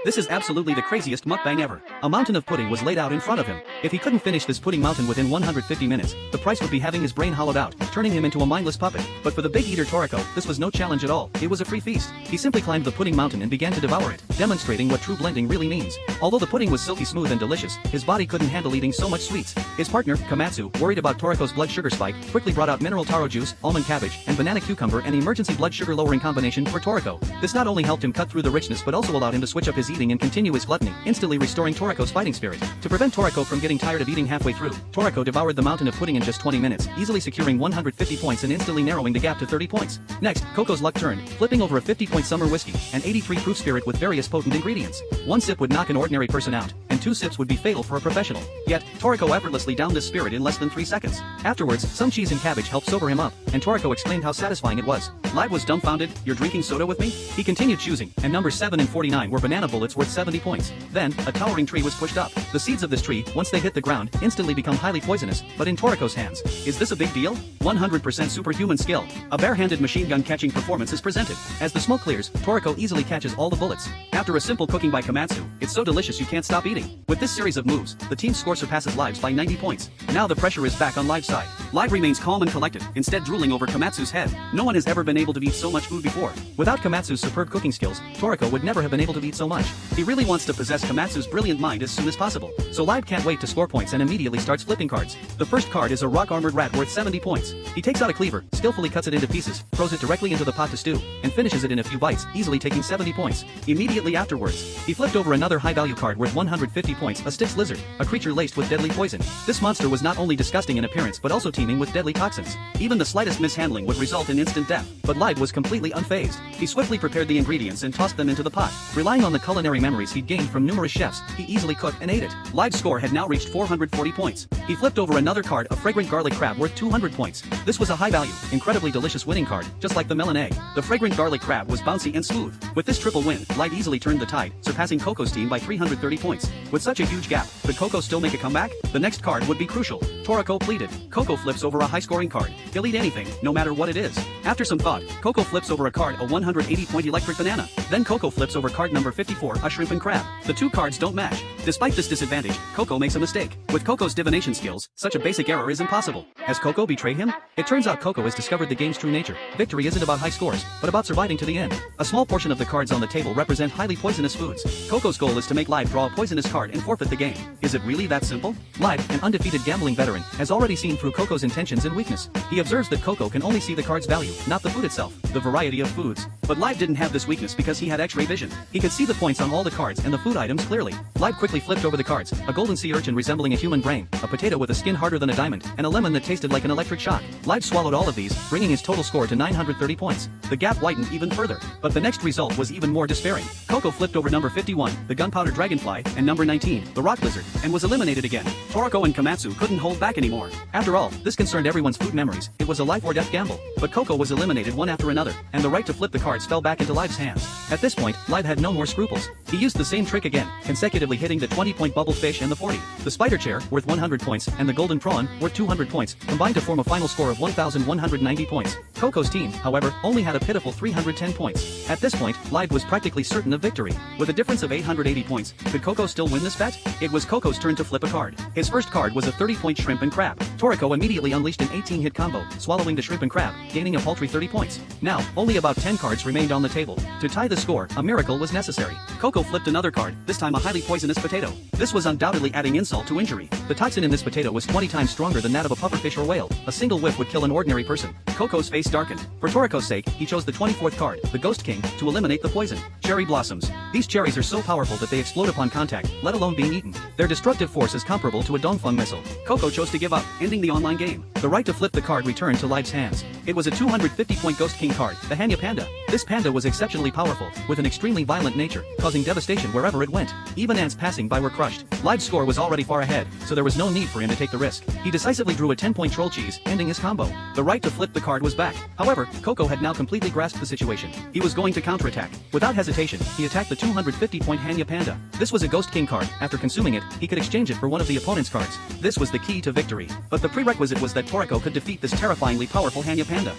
This is absolutely the craziest mukbang ever. A mountain of pudding was laid out in front of him. If he couldn't finish this pudding mountain within 150 minutes, the price would be having his brain hollowed out, turning him into a mindless puppet. But for the big eater Toriko, this was no challenge at all. It was a free feast. He simply climbed the pudding mountain and began to devour it, demonstrating what true blending really means. Although the pudding was silky smooth and delicious, his body couldn't handle eating so much sweets. His partner, Komatsu, worried about Toriko's blood sugar spike, quickly brought out mineral taro juice, almond cabbage, and banana cucumber, an emergency blood sugar lowering combination for Toriko. This not only helped him cut through the richness but also allowed him to switch up his eating and continue his gluttony, instantly restoring Toriko's fighting spirit. To prevent Toriko from getting tired of eating halfway through, Toriko devoured the mountain of pudding in just 20 minutes, easily securing 150 points and instantly narrowing the gap to 30 points. Next, Coco's luck turned, flipping over a 50-point summer whiskey, an 83-proof spirit with various potent ingredients. One sip would knock an ordinary person out, and 2 sips would be fatal for a professional. Yet, Toriko effortlessly downed this spirit in less than 3 seconds. Afterwards, some cheese and cabbage helped sober him up, and Toriko explained how satisfying it was. Live was dumbfounded. "You're drinking soda with me?" He continued choosing, and numbers 7 and 49 were banana bullets worth 70 points. Then, a towering tree was pushed up. The seeds of this tree, once they hit the ground, instantly become highly poisonous, but in Toriko's hands. Is this a big deal? 100% superhuman skill. A bare-handed machine gun catching performance is presented. As the smoke clears, Toriko easily catches all the bullets. After a simple cooking by Komatsu, it's so delicious you can't stop eating. With this series of moves, the team's score surpasses Live's by 90 points. Now the pressure is back on Live's side. Live remains calm and collected, instead drooling over Komatsu's head. No one has ever been able to eat so much food before. Without Komatsu's superb cooking skills, Toriko would never have been able to eat so much. He really wants to possess Komatsu's brilliant mind as soon as possible. So Live can't wait to score points and immediately starts flipping cards. The first card is a rock-armored rat worth 70 points. He takes out a cleaver, skillfully cuts it into pieces, throws it directly into the pot to stew, and finishes it in a few bites, easily taking 70 points. Immediately afterwards, he flipped over another high-value card worth 150 points, a Styx lizard, a creature laced with deadly poison. This monster was not only disgusting in appearance but also teeming with deadly toxins. Even the slightest mishandling would result in instant death. But Live was completely unfazed. He swiftly prepared the ingredients and tossed them into the pot. Relying on the culinary memories he'd gained from numerous chefs, he easily cooked and ate it. Live's score had now reached 440 points. He flipped over another card, a fragrant garlic crab worth 200 points. This was a high-value, incredibly delicious winning card, just like the melon egg. The fragrant garlic crab was bouncy and smooth. With this triple win, Live easily turned the tide, surpassing Coco's team by 330 points. With such a huge gap, could Coco still make a comeback? The next card would be crucial. Toriko pleaded. Coco flips over a high-scoring card. He'll eat anything, no matter what it is. After some thought, Coco flips over a card, a 180-point electric banana. Then Coco flips over card number 54, a shrimp and crab. The two cards don't match. Despite this disadvantage, Coco makes a mistake. With Coco's divination skills, such a basic error is impossible. Has Coco betrayed him? It turns out Coco has discovered the game's true nature. Victory isn't about high scores, but about surviving to the end. A small portion of the cards on the table represent highly poisonous foods. Coco's goal is to make Live draw a poisonous card and forfeit the game. Is it really that simple? Live, an undefeated gambling veteran, has already seen through Coco's intentions and weakness. He observes that Coco can only see the card's value, not the food itself, the variety of foods. But Live didn't have this weakness because he had X-ray vision. He could see the points on all the cards and the food items clearly. Live quickly flipped over the cards, a golden sea urchin resembling a human brain, a potato with a skin harder than a diamond, and a lemon that tasted like an electric shock. Live swallowed all of these, bringing his total score to 930 points. The gap widened even further. But the next result was even more despairing. Coco flipped over number 51, the gunpowder dragonfly, and number 19, the rock lizard, and was eliminated again. Toriko and Komatsu couldn't hold back anymore. After all, this concerned everyone's food memories. It was a life or death gamble. But Coco was eliminated one after another, and the right to flip the cards fell back into Live's hands. At this point, Live had no more scruples. He used the same trick again, consecutively hitting the 20-point bubble fish and the 40. The spider chair, worth 100 points, and the golden prawn, worth 200 points, combined to form a final score of 1,190 points. Coco's team, however, only had a pitiful 310 points. At this point, Live was practically certain of victory. With a difference of 880 points, could Coco still win this bet? It was Coco's turn to flip a card. His first card was a 30-point shrimp and crab. Toriko immediately unleashed an 18-hit combo, swallowing the shrimp and crab, gaining a paltry 30 points. Now, only about 10 cards remained on the table. To tie the score, a miracle was necessary. Coco flipped another card, this time a highly poisonous potato. This was undoubtedly adding insult to injury. The toxin in this potato was 20 times stronger than that of a pufferfish or whale. A single whiff would kill an ordinary person. Coco's face darkened. For Toriko's sake, he chose the 24th card, the Ghost King, to eliminate the poison. Cherry blossoms. These cherries are so powerful that they explode upon contact, let alone being eaten. Their destructive force is comparable to a Dongfeng missile. Coco chose to give up, ending the online game. The right to flip the card returned to Live's hands. It was a 250-point Ghost King card, the Hanya Panda. This panda was exceptionally powerful, with an extremely violent nature, causing devastation wherever it went. Even ants passing by were crushed. Live's score was already far ahead, so there was no need for him to take the risk. He decisively drew a 10-point troll cheese, ending his combo. The right to flip the card was back. However, Coco had now completely grasped the situation. He was going to counterattack. Without hesitation, he attacked the 250-point Hanya Panda. This was a Ghost King card. After consuming it, he could exchange it for one of the opponent's cards. This was the key to victory. But the prerequisite was that Toriko could defeat this terrifyingly powerful Hanya Panda.